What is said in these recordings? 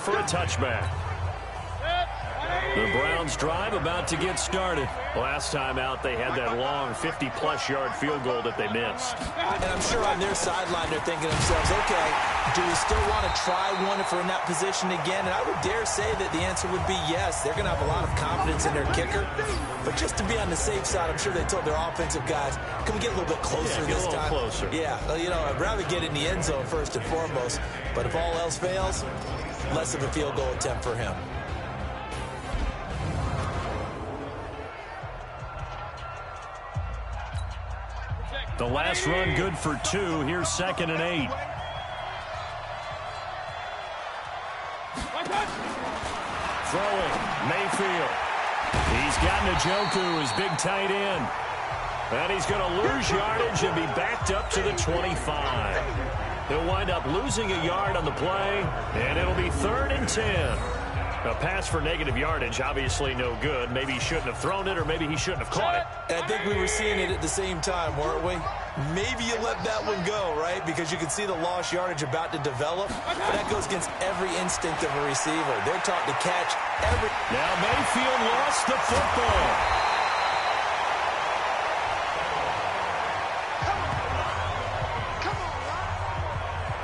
for a touchback. The Browns drive about to get started. Last time out, they had that long 50-plus yard field goal that they missed. And I'm sure on their sideline, they're thinking to themselves, okay, do we still want to try one if we're in that position again? And I would dare say that the answer would be yes. They're going to have a lot of confidence in their kicker. But just to be on the safe side, I'm sure they told their offensive guys, can we get a little bit closer this time? Closer. Yeah, well, you know, I'd rather get in the end zone first and foremost. But if all else fails, less of a field goal attempt for him. The last run good for 2. Here's 2nd and 8. Throwing, Mayfield. He's got Njoku, his big tight end. And he's going to lose yardage and be backed up to the 25. He'll wind up losing a yard on the play, and it'll be 3rd and 10. A pass for negative yardage, obviously no good. Maybe he shouldn't have thrown it, or maybe he shouldn't have caught it. And I think we were seeing it at the same time, weren't we? Maybe you let that one go, right? Because you can see the lost yardage about to develop. But that goes against every instinct of a receiver. They're taught to catch every... Now Mayfield lost the football.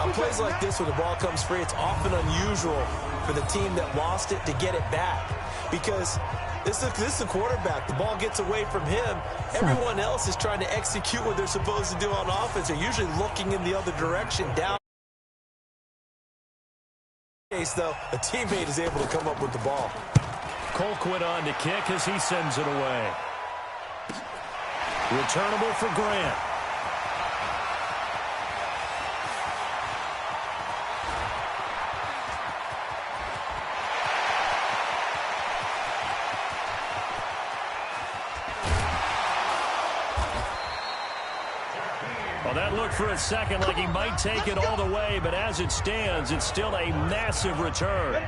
On plays like this where the ball comes free, it's often unusual for the team that lost it to get it back. Because this is the quarterback. The ball gets away from him. Everyone else is trying to execute what they're supposed to do on offense. They're usually looking in the other direction, down. In this case, though, a teammate is able to come up with the ball. Colquitt on to kick as he sends it away. Returnable for Grant. Well, that looked for a second like he might take it all the way, but as it stands, it's still a massive return.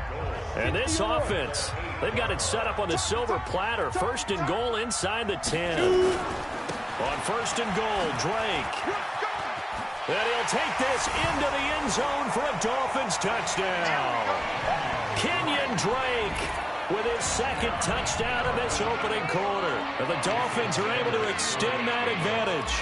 And this offense, they've got it set up on the silver platter. 1st and goal inside the 10. On 1st and goal, Drake. And he'll take this into the end zone for a Dolphins touchdown. Kenyon Drake with his 2nd touchdown of this opening quarter. And the Dolphins are able to extend that advantage.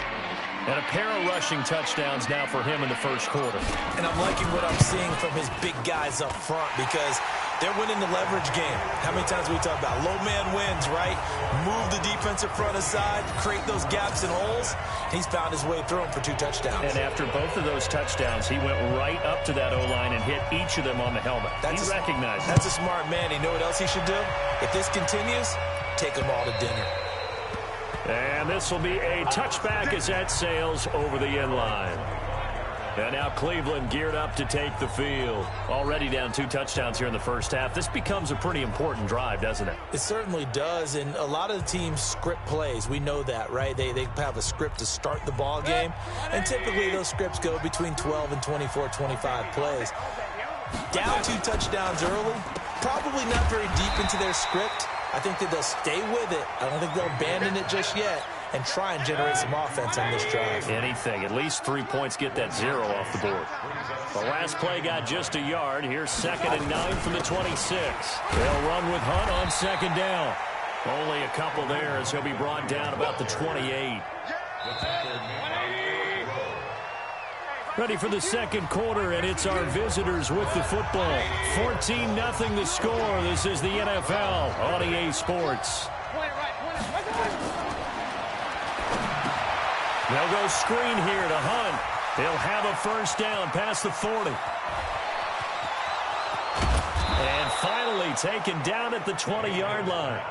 And a pair of rushing touchdowns now for him in the 1st quarter. And I'm liking what I'm seeing from his big guys up front because they're winning the leverage game. How many times we talk about low man wins, right? Move the defensive front aside, create those gaps and holes. He's found his way through them for 2 touchdowns. And after both of those touchdowns, he went right up to that O-line and hit each of them on the helmet. He recognized it. That's a smart man. You know what else he should do? If this continues, take them all to dinner. And this will be a touchback as that sails over the end line. And now Cleveland geared up to take the field. Already down 2 touchdowns here in the 1st half. This becomes a pretty important drive, doesn't it? It certainly does, and a lot of the teams script plays. We know that, right? They have a script to start the ball game, and typically those scripts go between 12 and 24, 25 plays. Down 2 touchdowns early, probably not very deep into their script. I think that they'll stay with it. I don't think they'll abandon it just yet and try and generate some offense on this drive. Anything. At least 3 points, get that 0 off the board. The last play got just a yard. Here's 2nd and 9 from the 26. They'll run with Hunt on 2nd down. Only a couple there as he'll be brought down about the 28. Ready for the 2nd quarter, and it's our visitors with the football. 14-0 the score. This is the NFL on EA Sports. They'll go screen here to Hunt. He'll have a 1st down past the 40. And finally taken down at the 20-yard line.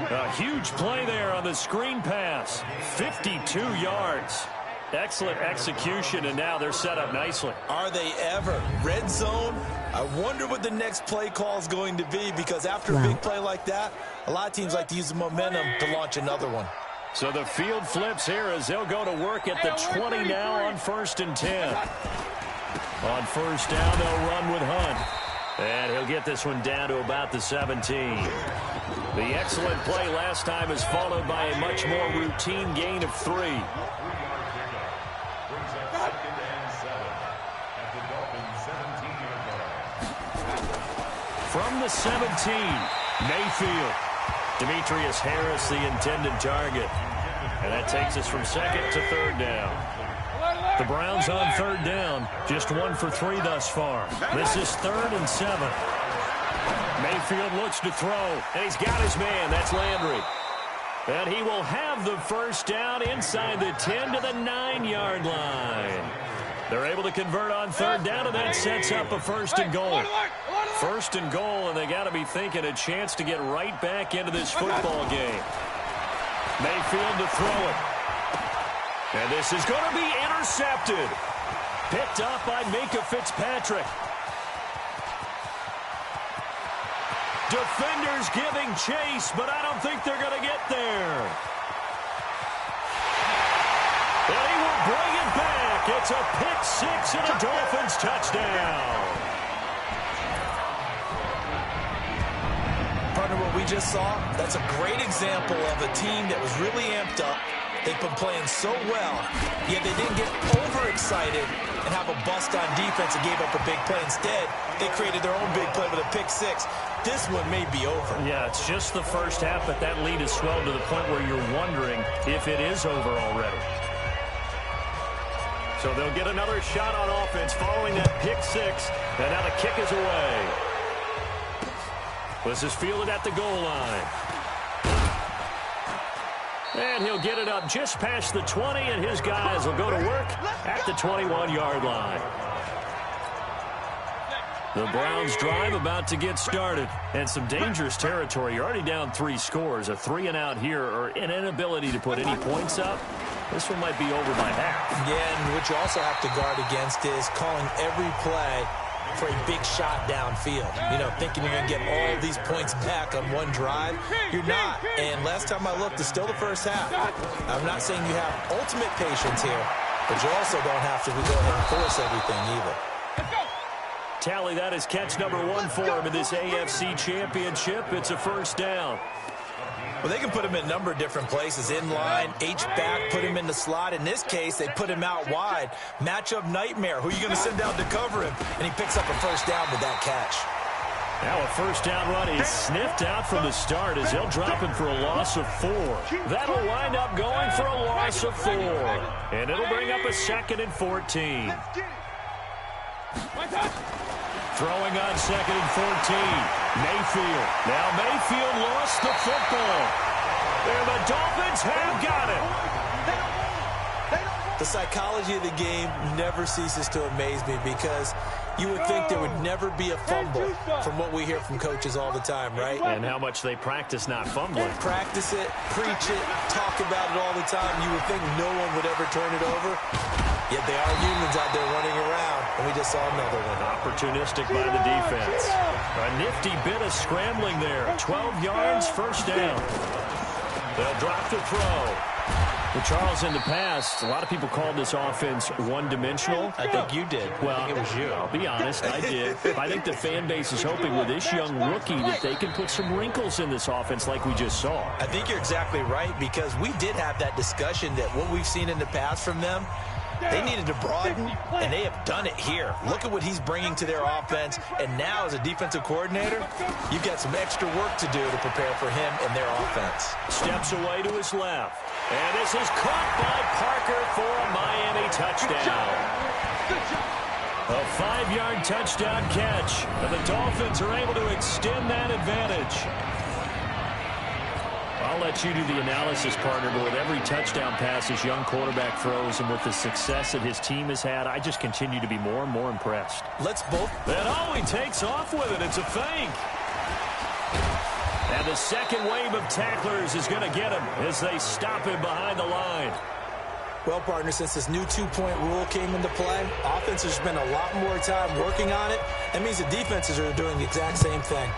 A huge play there on the screen pass. 52 yards. Excellent execution, and now they're set up nicely. Are they ever? Red zone? I wonder what the next play call is going to be, because after a big play like that, a lot of teams like to use the momentum to launch another one. So the field flips here as they'll go to work at the 20 now on 1st and 10. On 1st down, they'll run with Hunt. And he'll get this one down to about the 17. The excellent play last time is followed by a much more routine gain of 3. from the 17. Mayfield. Demetrius Harris, the intended target. And that takes us from second to third down. The Browns on third down, just 1 for 3 thus far. This is 3rd and 7. Mayfield looks to throw, and he's got his man. That's Landry. And he will have the first down inside the 10 to the 9-yard line. They're able to convert on third down, and that sets up a 1st and goal. 1st and goal, and they got to be thinking a chance to get right back into this football game. Mayfield to throw it. And this is going to be intercepted. Picked up by Minkah Fitzpatrick. Defenders giving chase, but I don't think they're going to get there. And he will bring it back. It's a pick 6 and a Dolphins touchdown. Partner, what we just saw, that's a great example of a team that was really amped up. They've been playing so well, yet they didn't get overexcited and have a bust on defense and gave up a big play. Instead, they created their own big play with a pick 6. This one may be over. Yeah, it's just the first half, but that lead has swelled to the point where you're wondering if it is over already. So they'll get another shot on offense following that pick 6, and now the kick is away. This is fielded at the goal line. And he'll get it up just past the 20, and his guys will go to work at the 21-yard line. The Browns drive about to get started. And some dangerous territory. You're already down 3 scores. A 3-and-out here, or an inability to put any points up. This one might be over by half. Yeah, and what you also have to guard against is calling every play for a big shot downfield. You know, thinking you're going to get all these points back on one drive. You're not. And last time I looked, it's still the first half. I'm not saying you have ultimate patience here, but you also don't have to go ahead and force everything either. Tally, that is catch number 1 for him in this AFC Championship. It's a first down. Well, they can put him in a number of different places. In line, H-back, put him in the slot. In this case, they put him out wide. Matchup nightmare. Who are you going to send out to cover him? And he picks up a first down with that catch. Now a first down run is sniffed out from the start as they'll drop him for a loss of 4. That'll wind up going for a loss of 4. And it'll bring up a 2nd and 14. Throwing on 2nd and 14. Mayfield. Now Mayfield lost the football. And the Dolphins have got it. The psychology of the game never ceases to amaze me because you would think there would never be a fumble from what we hear from coaches all the time, right? And how much they practice not fumbling. Practice it, preach it, talk about it all the time. You would think no one would ever turn it over. Yet they are humans out there running around, and we just saw another one. Opportunistic by the defense. A nifty bit of scrambling there. 12 yards, first down. They'll drop the throw. Well, Charles, in the past, a lot of people called this offense one-dimensional. I think you did. Well, I think it was you. I'll be honest, I did. I think the fan base is hoping with this young rookie that they can put some wrinkles in this offense like we just saw. I think you're exactly right because we did have that discussion that what we've seen in the past from them, they needed to broaden, and they have done it here. Look at what he's bringing to their offense, and now as a defensive coordinator, you've got some extra work to do to prepare for him and their offense. Steps away to his left, and this is caught by Parker for a Miami touchdown. A 5-yard touchdown catch, and the Dolphins are able to extend that advantage. I'll let you do the analysis, partner, but with every touchdown pass this young quarterback throws and with the success that his team has had, I just continue to be more and more impressed. Let's both. And oh, he takes off with it. It's a fake. And the second wave of tacklers is going to get him as they stop him behind the line. Well, partner, since this new 2-point rule came into play, offenses spend a lot more time working on it. That means the defenses are doing the exact same thing.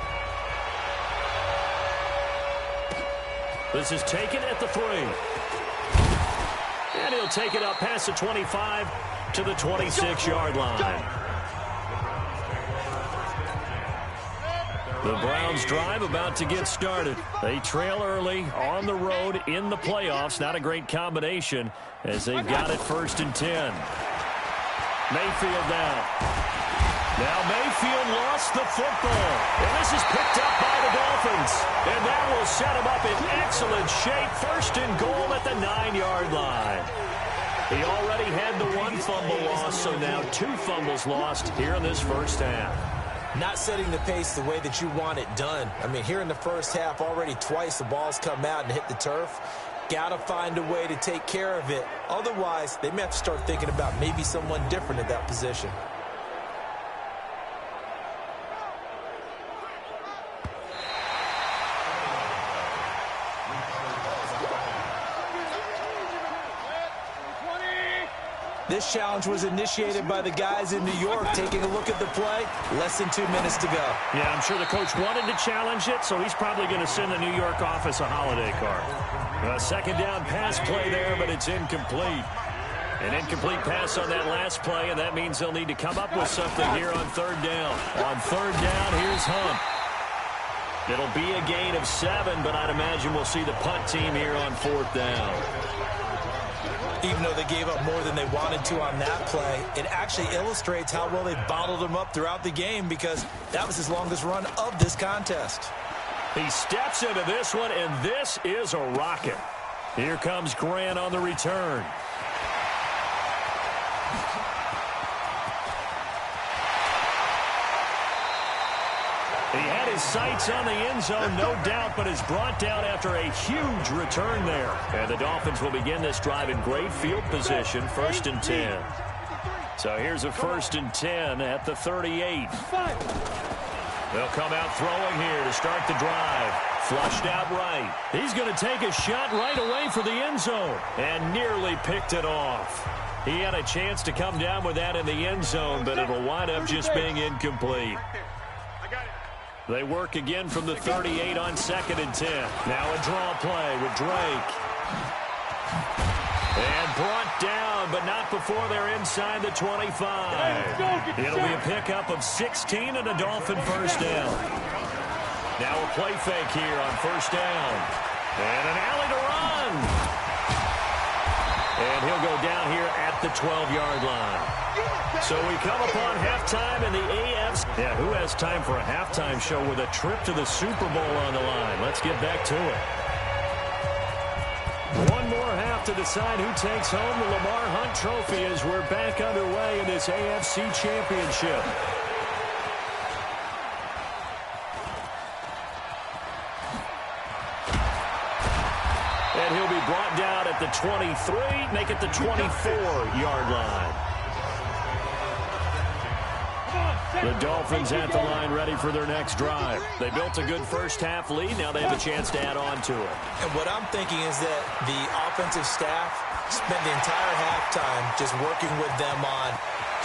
This is taken at the 3. And he'll take it up past the 25 to the 26-yard line. The Browns drive about to get started. They trail early on the road in the playoffs. Not a great combination as they've got it 1st and 10. Mayfield now. Now Mayfield lost the football. And This is picked up by the Dolphins. And that will set them up in excellent shape. First and goal at the 9-yard line. He already had the 1 fumble loss, so now 2 fumbles lost here in this first half. Not setting the pace the way that you want it done. I mean, here in the first half, already twice the ball's come out and hit the turf. Got to find a way to take care of it. Otherwise, they may have to start thinking about maybe someone different at that position. This challenge was initiated by the guys in New York. Taking a look at the play, less than 2 minutes to go. Yeah, I'm sure the coach wanted to challenge it, so he's probably going to send the New York office a holiday card. A second down pass play there, but it's incomplete. An incomplete pass on that last play, and that means they'll need to come up with something here on 3rd down. On 3rd down, here's Hunt. It'll be a gain of 7, but I'd imagine we'll see the punt team here on 4th down. Even though they gave up more than they wanted to on that play, it actually illustrates how well they bottled them up throughout the game because that was his longest run of this contest. He steps into this one, and this is a rocket. Here comes Grant on the return. He had his sights on the end zone, no doubt, but is brought down after a huge return there. And the Dolphins will begin this drive in great field position, 1st and 10. So here's a 1st and 10 at the 38. They'll come out throwing here to start the drive. Flushed out right. He's going to take a shot right away for the end zone and nearly picked it off. He had a chance to come down with that in the end zone, but it'll wind up just being incomplete. They work again from the 38 on 2nd and 10. Now a draw play with Drake. And brought down, but not before they're inside the 25. It'll be a pickup of 16 and a Dolphin first down. Now a play fake here on 1st down. And an alley to run. And he'll go down here at the 12-yard line. So we come upon halftime in the AFC. Yeah, who has time for a halftime show with a trip to the Super Bowl on the line? Let's get back to it. One more half to decide who takes home the Lamar Hunt Trophy as we're back underway in this AFC Championship. And he'll be brought down at the 23, make it the 24-yard line. The Dolphins at the line ready for their next drive. They built a good first half lead. Now they have a chance to add on to it. And what I'm thinking is that the offensive staff spent the entire halftime just working with them on,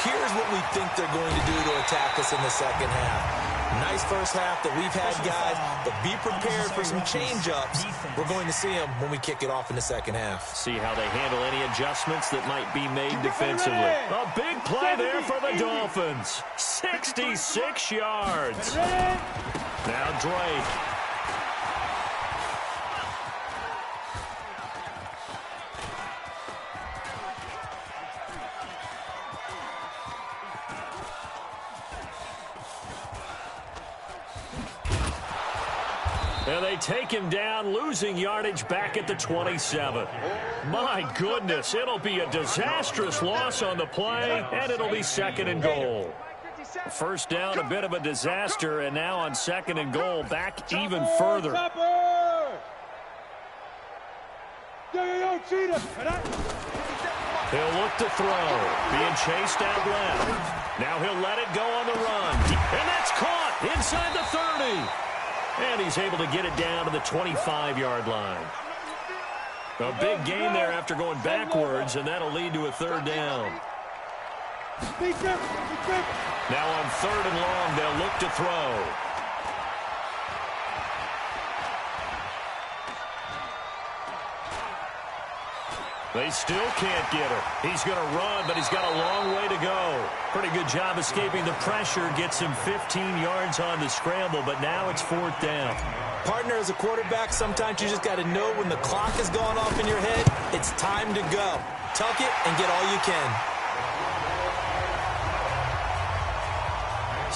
here's what we think they're going to do to attack us in the second half. Nice first half that we've had, guys, but be prepared for some change-ups. We're going to see them when we kick it off in the second half. See how they handle any adjustments that might be made defensively. A big play there for the Dolphins. 66 yards. Now Drake. And they take him down, losing yardage back at the 27. My goodness, it'll be a disastrous loss on the play, and it'll be 2nd and goal. First down, a bit of a disaster, and now on 2nd and goal, back even further. He'll look to throw, being chased out left. Now he'll let it go on the run, and that's caught inside the 30. And he's able to get it down to the 25-yard line. A big gain there after going backwards, and that'll lead to a 3rd down. Now on 3rd and long, they'll look to throw. They still can't get her. He's going to run, but he's got a long way to go. Pretty good job escaping the pressure. Gets him 15 yards on the scramble, but now it's 4th down. Partner, as a quarterback, sometimes you just got to know when the clock has gone off in your head, it's time to go. Tuck it and get all you can.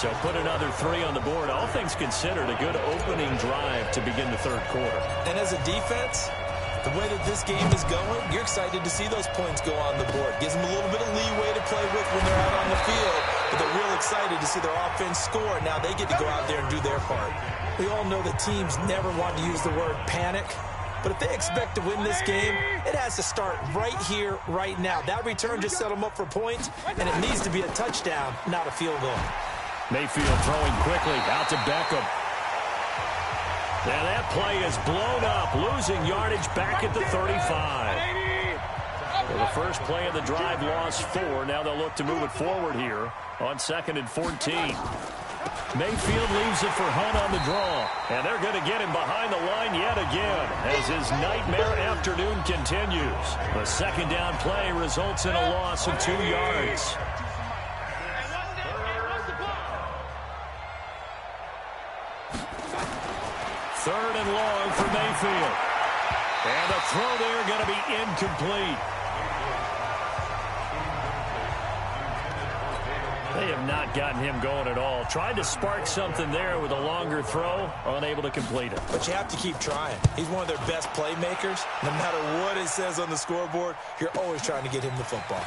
So put another 3 on the board. All things considered, a good opening drive to begin the third quarter. And as a defense, the way that this game is going, you're excited to see those points go on the board. Gives them a little bit of leeway to play with when they're out on the field, but they're real excited to see their offense score. Now they get to go out there and do their part. We all know that teams never want to use the word panic, but if they expect to win this game, it has to start right here, right now. That return just set them up for points, and it needs to be a touchdown, not a field goal. Mayfield throwing quickly out to Beckham. Now that play is blown up, losing yardage back at the 35. Well, the first play of the drive lost 4. Now they'll look to move it forward here on 2nd and 14. Mayfield leaves it for Hunt on the draw. And they're going to get him behind the line yet again as his nightmare afternoon continues. The second down play results in a loss of 2 yards. Third and long for Mayfield. And the throw there going to be incomplete. They have not gotten him going at all. Tried to spark something there with a longer throw, unable to complete it. But you have to keep trying. He's one of their best playmakers. No matter what it says on the scoreboard, you're always trying to get him the football.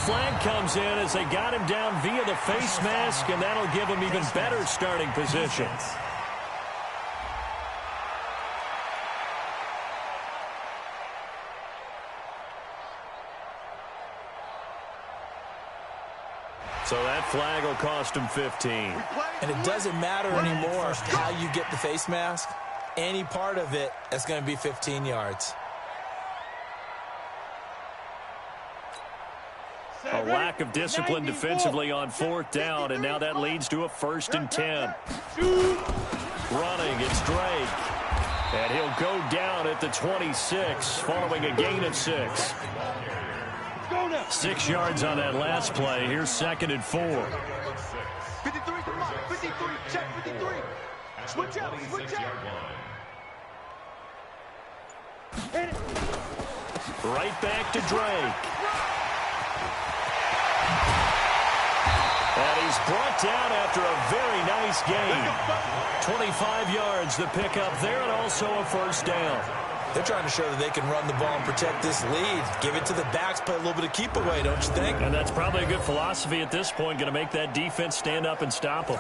Flag comes in as they got him down via the face mask, and that'll give him even better starting position. So that flag will cost him 15. And it doesn't matter anymore how you get the face mask. Any part of it, that's going to be 15 yards. A lack of discipline defensively on 4th down, and now that leads to a 1st and 10. Running, it's Drake. And he'll go down at the 26, following a gain of 6. 6 yards on that last play. Here's 2nd and 4. 53, come on, 53, check 53. Switch out, switch out. Right back to Drake. And he's brought down after a very nice gain. 25 yards the pickup there, and also a 1st down. They're trying to show that they can run the ball and protect this lead. Give it to the backs, play a little bit of keep away, don't you think? And that's probably a good philosophy at this point, going to make that defense stand up and stop them.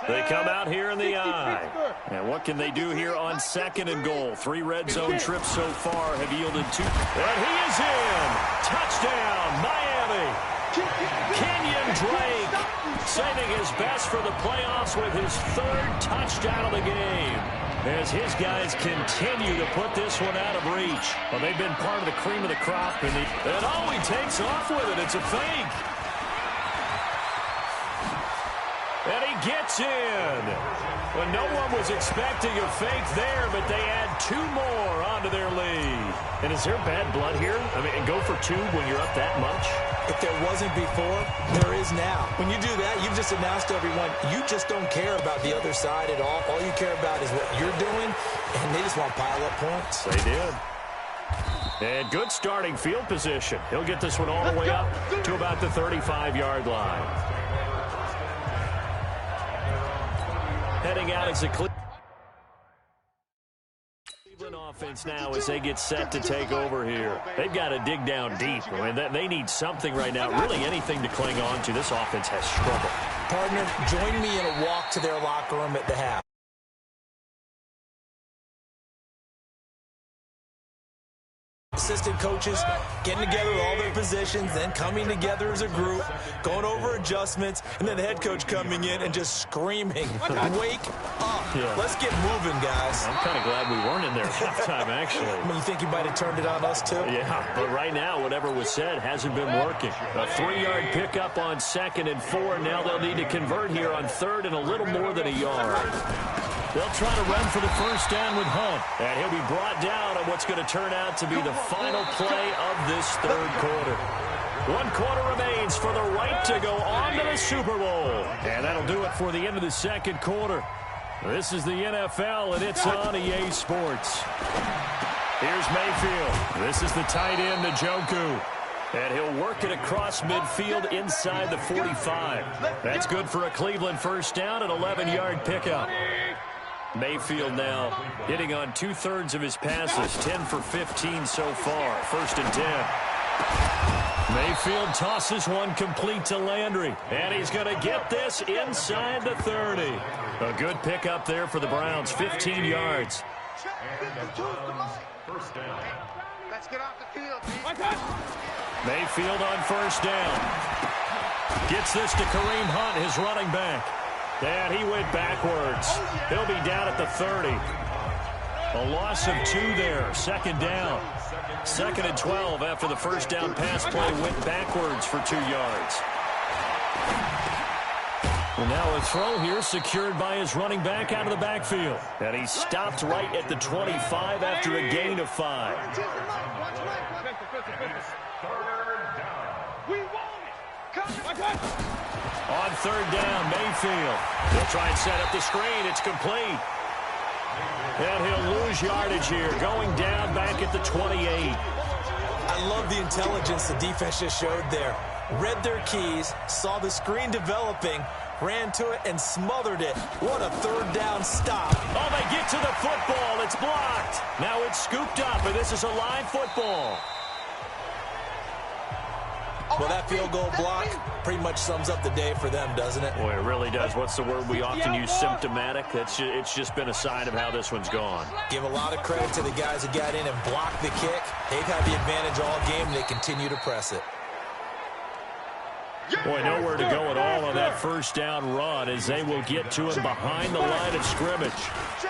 They come out here in the eye. And what can they do here on 2nd and goal? 3 red zone trips so far have yielded 2. And he is in. Touchdown, Miami. Kenyon Drake saving his best for the playoffs with his 3rd touchdown of the game, as his guys continue to put this one out of reach. Well, they've been part of the cream of the crop, and oh, he takes off with it. It's a fake. And he gets in. Well, no one was expecting a fake there, but they add 2 more onto their lead. And is there bad blood here? I mean, and go for 2 when you're up that much? If there wasn't before, there is now. When you do that, you've just announced to everyone, you just don't care about the other side at all. All you care about is what you're doing, and they just want to pile up points. They did. And good starting field position. He'll get this one all the way up to about the 35-yard line. Heading out is the Cleveland offense now as they get set to take over here. They've got to dig down deep. I mean, they need something right now, really anything to cling on to. This offense has struggled. Partner, join me in a walk to their locker room at the half. Assistant coaches getting together with all their positions, then coming together as a group, going over adjustments, and then the head coach coming in and just screaming, wake up. Yeah. Let's get moving, guys. I'm kind of glad we weren't in there halftime, actually. I mean, you think you might have turned it on us, too? Yeah, but right now, whatever was said hasn't been working. A 3-yard pickup on 2nd and 4. Now they'll need to convert here on 3rd and a little more than a yard. They'll try to run for the 1st down with Hunt. And he'll be brought down on what's going to turn out to be the final play of this 3rd quarter. 1 quarter remains for the right to go on to the Super Bowl. And that'll do it for the end of the 2nd quarter. This is the NFL, and it's on EA Sports. Here's Mayfield. This is the tight end, Njoku. And he'll work it across midfield inside the 45. That's good for a Cleveland first down, an 11-yard pickup. Mayfield now hitting on 2/3 of his passes, 10 for 15 so far. 1st and 10. Mayfield tosses one complete to Landry. And he's going to get this inside the 30. A good pickup there for the Browns, 15 yards. First down. Let's get off the field. Mayfield on 1st down. Gets this to Kareem Hunt, his running back. And he went backwards. He'll be down at the 30. A loss of 2 there. 2nd down. 2nd and 12 after the first down pass play went backwards for 2 yards. And now a throw here secured by his running back out of the backfield. And he stopped right at the 25 after a gain of 5. On 3rd down, Mayfield. He'll try and set up the screen. It's complete. And he'll lose yardage here, going down back at the 28. I love the intelligence the defense just showed there. Read their keys, saw the screen developing, ran to it and smothered it. What a 3rd down stop. Oh, they get to the football. It's blocked. Now it's scooped up, and this is a live football. Well, that field goal block pretty much sums up the day for them, doesn't it? Boy, it really does. What's the word we often use? Symptomatic. It's just been a sign of how this one's gone. Give a lot of credit to the guys who got in and blocked the kick. They've had the advantage all game, and they continue to press it. Boy, nowhere to go at all on that 1st down run as they will get to him behind the line of scrimmage.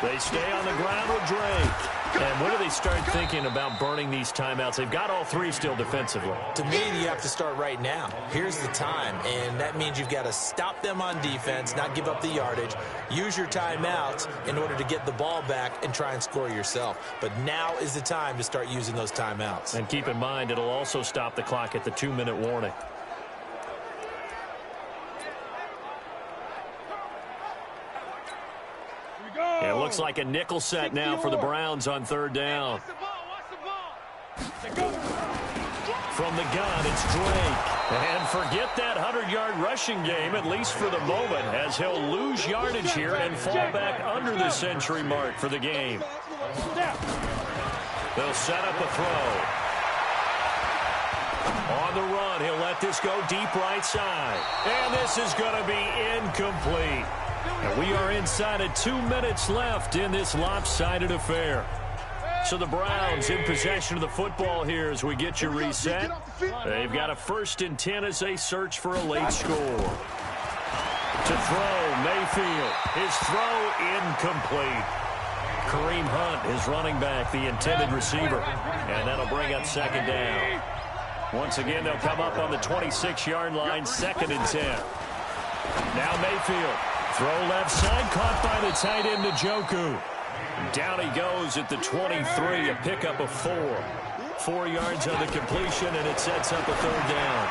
They stay on the ground with Drake. And when do they start thinking about burning these timeouts? They've got all 3 still defensively. To me, you have to start right now. Here's the time, and that means you've got to stop them on defense, not give up the yardage, use your timeouts in order to get the ball back and try and score yourself. But now is the time to start using those timeouts. And keep in mind, it'll also stop the clock at the 2-minute warning. It looks like a nickel set now for the Browns on 3rd down. From the gun, it's Drake. And forget that 100-yard rushing game, at least for the moment, as he'll lose yardage here and fall back under the century mark for the game. They'll set up a throw. On the run, he'll let this go deep right side. And this is going to be incomplete. And we are inside of 2 minutes left in this lopsided affair. So the Browns in possession of the football here as we get you reset. They've got a 1st and 10 as they search for a late score. To throw, Mayfield. His throw incomplete. Kareem Hunt, his running back, the intended receiver. And that'll bring up 2nd down. Once again, they'll come up on the 26-yard line, 2nd and 10. Now Mayfield. Throw left side, caught by the tight end, Njoku. Down he goes at the 23, a pickup of 4. 4 yards on the completion, and it sets up a 3rd down.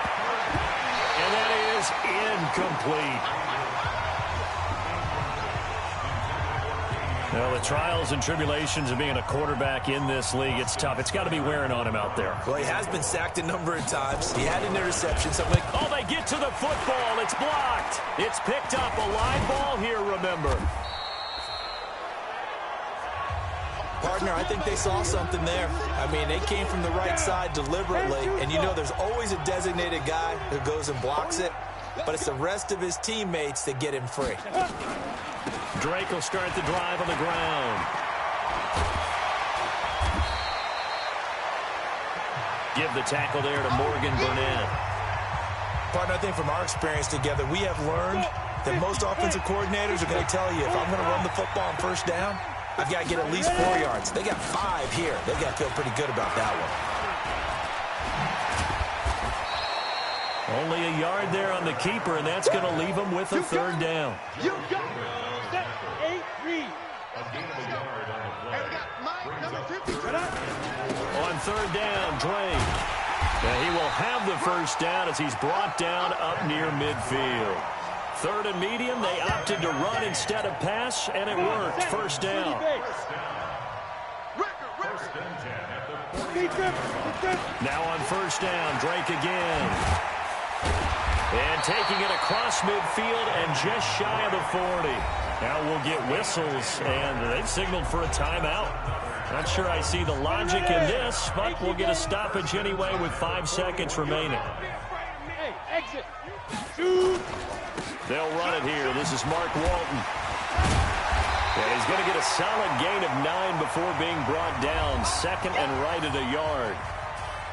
And that is incomplete. Well, the trials and tribulations of being a quarterback in this league, it's tough. It's got to be wearing on him out there. Well, he has been sacked a number of times. He had an interception. Oh, they get to the football. It's blocked. It's picked up. A live ball here, remember. Partner, I think they saw something there. I mean, they came from the right side deliberately, and you know there's always a designated guy who goes and blocks it, but it's the rest of his teammates that get him free. Drake will start the drive on the ground. Give the tackle there to Morgan Burnett. Partner, I think from our experience together, we have learned that most offensive coordinators are going to tell you, if I'm going to run the football on 1st down, I've got to get at least 4 yards. They got 5 here. They've got to feel pretty good about that one. Only a yard there on the keeper, and that's going to leave him with a 3rd down. You got it. 8-3. On 3rd down, Drake. And he will have the 1st down as he's brought down up near midfield. 3rd and medium, they opted to run instead of pass, and it worked. 1st down. Now on first down, Drake again. And taking it across midfield and just shy of the 40. Now we'll get whistles, and they've signaled for a timeout. Not sure I see the logic in this, but we'll get a stoppage anyway with 5 seconds remaining. Exit. Shoot. They'll run it here. This is Mark Walton. And he's going to get a solid gain of 9 before being brought down. Second and right at a yard.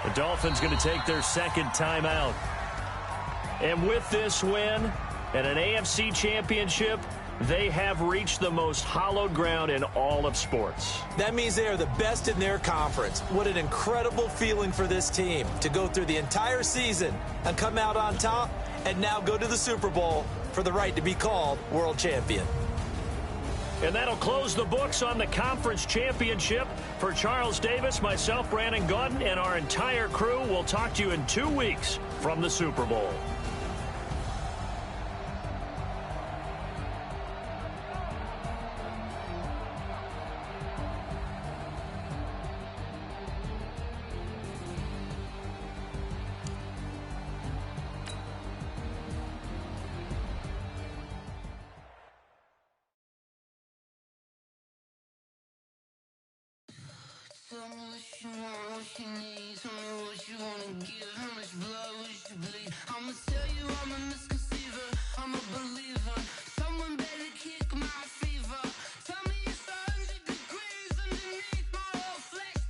The Dolphins going to take their second timeout. And with this win and an AFC championship, they have reached the most hallowed ground in all of sports. That means they are the best in their conference. What an incredible feeling for this team to go through the entire season and come out on top and now go to the Super Bowl for the right to be called world champion. And that'll close the books on the conference championship. For Charles Davis, myself, Brandon Gaudin, and our entire crew, we'll talk to you in 2 weeks from the Super Bowl. Tell me what you want, what you need. Tell me what you wanna give. How much blood would you bleed? I'ma tell you I'm a misconceiver. I'm a believer. Someone better kick my fever. Tell me it's 100 degrees underneath my whole flesh.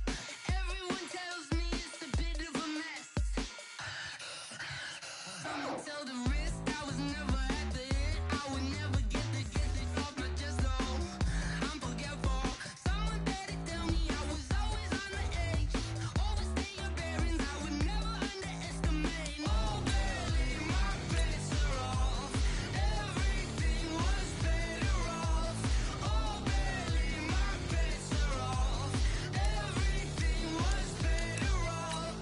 Everyone tells me it's a bit of a mess. I'ma tell the risk I was never at the end. I would never get the off my chest, no. I'm forgetful. Someone better tell me I was always on the edge. Overstay your bearings, I would never underestimate. Oh, barely, my bets are off. Everything was better off. Oh, barely, my bets are off. Everything was better off.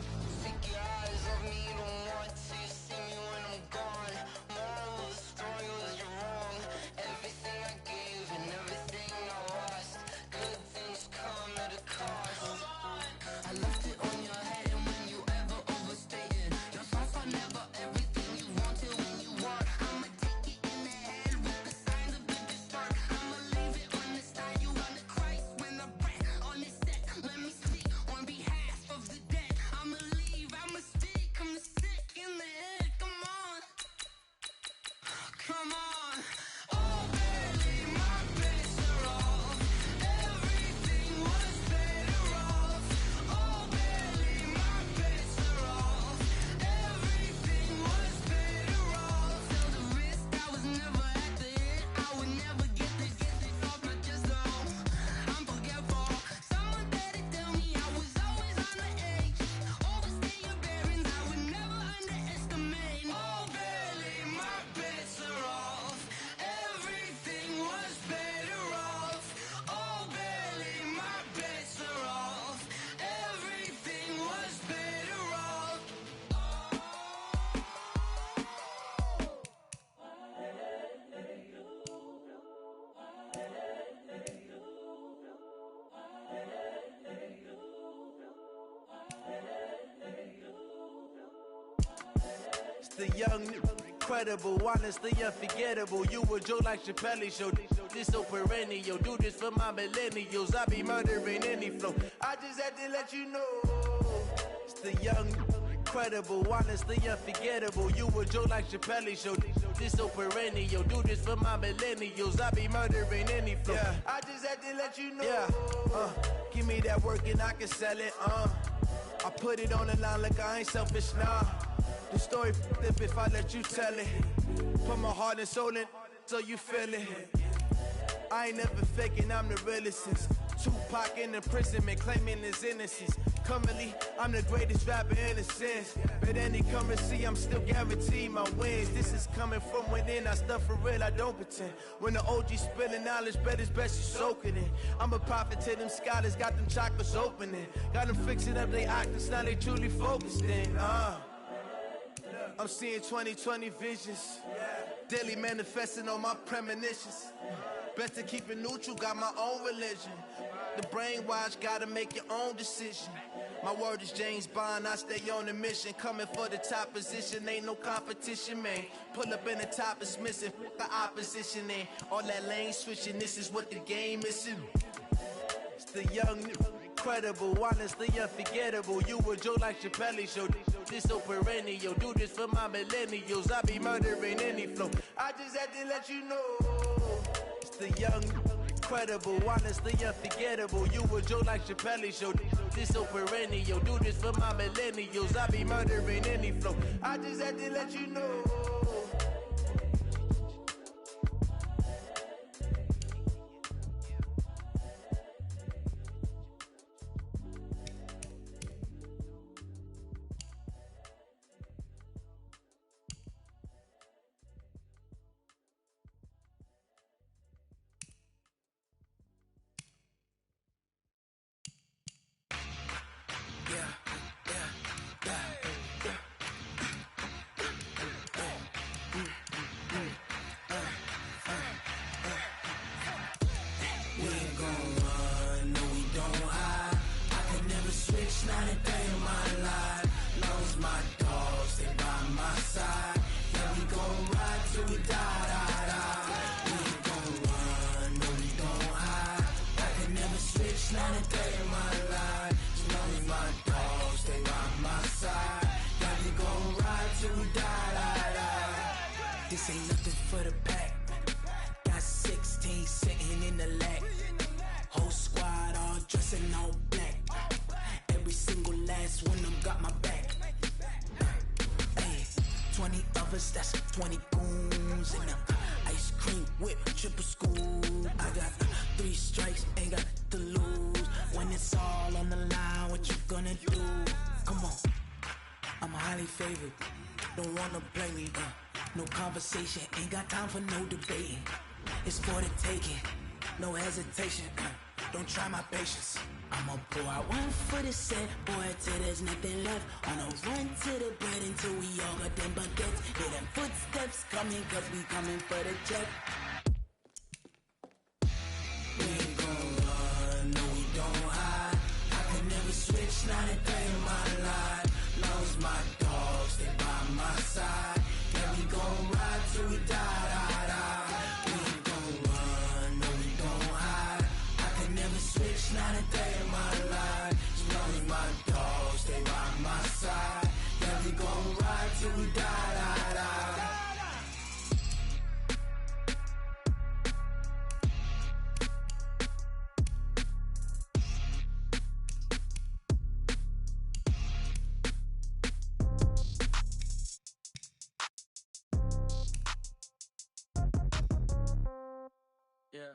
Take your eyes off me, don't want to see me when I'm gone. Moral of the story was you're wrong. Everything I gave and everything I lost. Good things come at a cost. I left it on your head, and when you ever overstated, your thoughts are never everything you wanted when you want. I'ma take it in the head with the signs of the distort. I'ma leave it on the side. You run the Christ when the breath on the set. Let me speak on behalf of the dead. I'ma leave, I'ma speak. I'm the sick in the head. Come on, come on. Oh, barely, my bets are off. Everything was better off. Oh, barely, my bets are off. Everything was better off. Tell the risk I was never at the end. I would never get this off my chest, no. I'm forgetful. Someone better tell me I was always on the edge. Overstay your bearings, I would never underestimate. Oh, barely, my bets are off. Everything was better off. Oh, barely, my bets are off. Everything was better off. It's the young, incredible, honestly unforgettable. You a joke like Chappelle Show. This so perennial. Do this for my millennials. I be murdering any flow. I just had to let you know. It's the young, incredible, honestly unforgettable. You a joke like Chappelle Show. This so perennial. Do this for my millennials. I be murdering any flow. Yeah. I just had to let you know. Yeah. Give me that work and I can sell it. I put it on the line like I ain't selfish, nah. The story flip if I let you tell it. Put my heart and soul in so you feel it. I ain't never faking, I'm the realest since Tupac in imprisonment, claiming his innocence. Currently, I'm the greatest rapper in a sense. But any currency, I'm still guaranteed my wins. This is coming from within, I stuff for real, I don't pretend. When the OG spilling knowledge, bet it's best you soak it in. I'm a prophet to them scholars, got them chakras opening. Got them fixing up they octaves, now they truly focused in. I'm seeing 2020 visions. Daily manifesting on my premonitions. Best to keep it neutral, got my own religion. The brainwash, gotta make your own decision. My word is James Bond, I stay on a mission. Coming for the top position, ain't no competition, man. Pull up in the top is missing, the opposition, and all that lane switching, this is what the game is. It's the young, incredible, honestly unforgettable. You a Joe like Chappelle show, this so perennial. Do this for my millennials, I be murdering any flow. I just had to let you know. It's the young, incredible, honestly unforgettable. You a Joe like Chappelle show, this so perennial. Do this for my millennials, I be murdering any flow. I just had to let you know. This ain't nothing for the pack. Got 16 sitting in the lag. Whole squad all dressing all black. Every single last one of them got my back. Hey, 20 of us, that's 20 goons. And ice cream whip, triple scoop. I got 3 strikes, ain't got to lose. When it's all on the line, what you gonna do? Come on, I'm highly favored. Don't wanna play me, no conversation, ain't got time for no debating. It's for the taking, no hesitation. Don't try my patience. I'ma pour out one for the set, boy, till there's nothing left. On a run to the bread until we all got them baguettes. Hear them footsteps coming, cause we coming for the check. We ain't gon' run, no we don't hide. I can never switch, not a day in my life. Long as my dogs, they by my side. Yeah, we gon' ride till we die. We ain't gon' run, no we don't hide. I can never switch, not a day in my life. As long as my dogs, they by my side. Yeah, we gon' ride till we die. Yeah.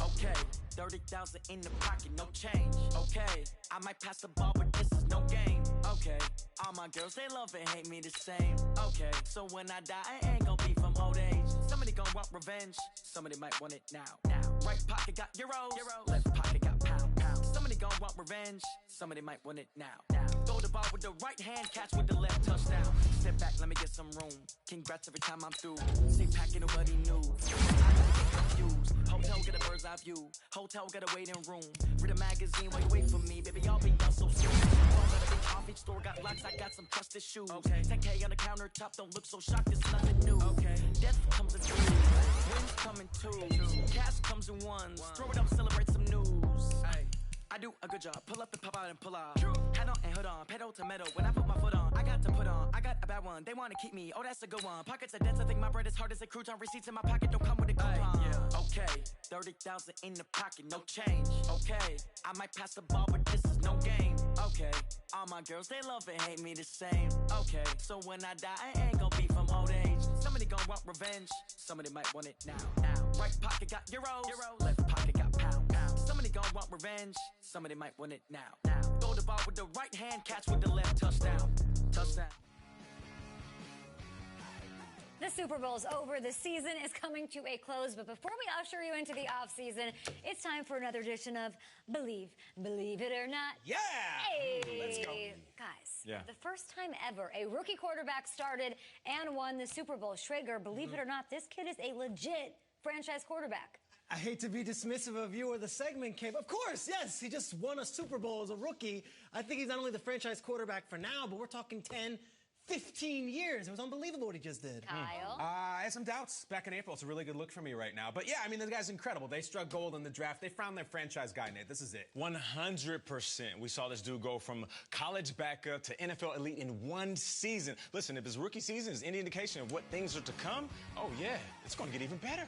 Okay, 30,000 in the pocket, no change. Okay, I might pass the ball, but this is no game. Okay, all my girls, they love and hate me the same. Okay, so when I die, I ain't gon' be from old age. Somebody gon' want revenge, somebody might want it now. Right pocket got euros, left pocket got pounds. Somebody gon' want revenge, somebody might want it now. Throw the ball with the right hand, catch with the left, touchdown. Step back, let me get some room. Congrats every time I'm through. Stay packing nobody new. Confused. Hotel get a bird's eye view. Hotel got a waiting room. Read a magazine while you wait for me, baby. I'll be done so soon. Got a big coffee store, got locks, I got some trusted shoes. Okay, 10K on the countertop, don't look so shocked, it's nothing new. Okay, death comes in twos, wins come in twos, cash comes in ones. Throw it up, celebrate some news. Ay. I do a good job, pull up and pop out and pull out. Head on and hood on, pedal to metal. When I put my foot on, I got to put on. I got a bad one, they wanna keep me, oh that's a good one. Pockets are dense, I think my bread is hard as a crouton. Receipts in my pocket, don't come with a coupon. Okay, 30,000 in the pocket, no change. Okay, I might pass the ball, but this is no game. Okay, all my girls, they love and hate me the same. Okay, so when I die, I ain't gon' be from old age. Somebody gon' want revenge, somebody might want it now. Right pocket got euros, left pocket got pounds. Somebody gon' want revenge, somebody might want it now. Throw the ball with the right hand, catch with the left, touchdown. The Super Bowl's over. The season is coming to a close. But before we usher you into the offseason, it's time for another edition of Believe It or Not. Yeah! Hey! Let's go. Guys, the first time ever a rookie quarterback started and won the Super Bowl. Schrager, believe it or not, this kid is a legit franchise quarterback. I hate to be dismissive of you or the segment, Kay, but of course, yes, he just won a Super Bowl as a rookie. I think he's not only the franchise quarterback for now, but we're talking 10, 15 years. It was unbelievable what he just did. Kyle? I had some doubts back in April. It's a really good look for me right now. But yeah, I mean, the guy's incredible. They struck gold in the draft. They found their franchise guy, Nate. This is it. 100%. We saw this dude go from college backup to NFL elite in one season. Listen, if his rookie season is any indication of what things are to come, oh yeah, it's going to get even better.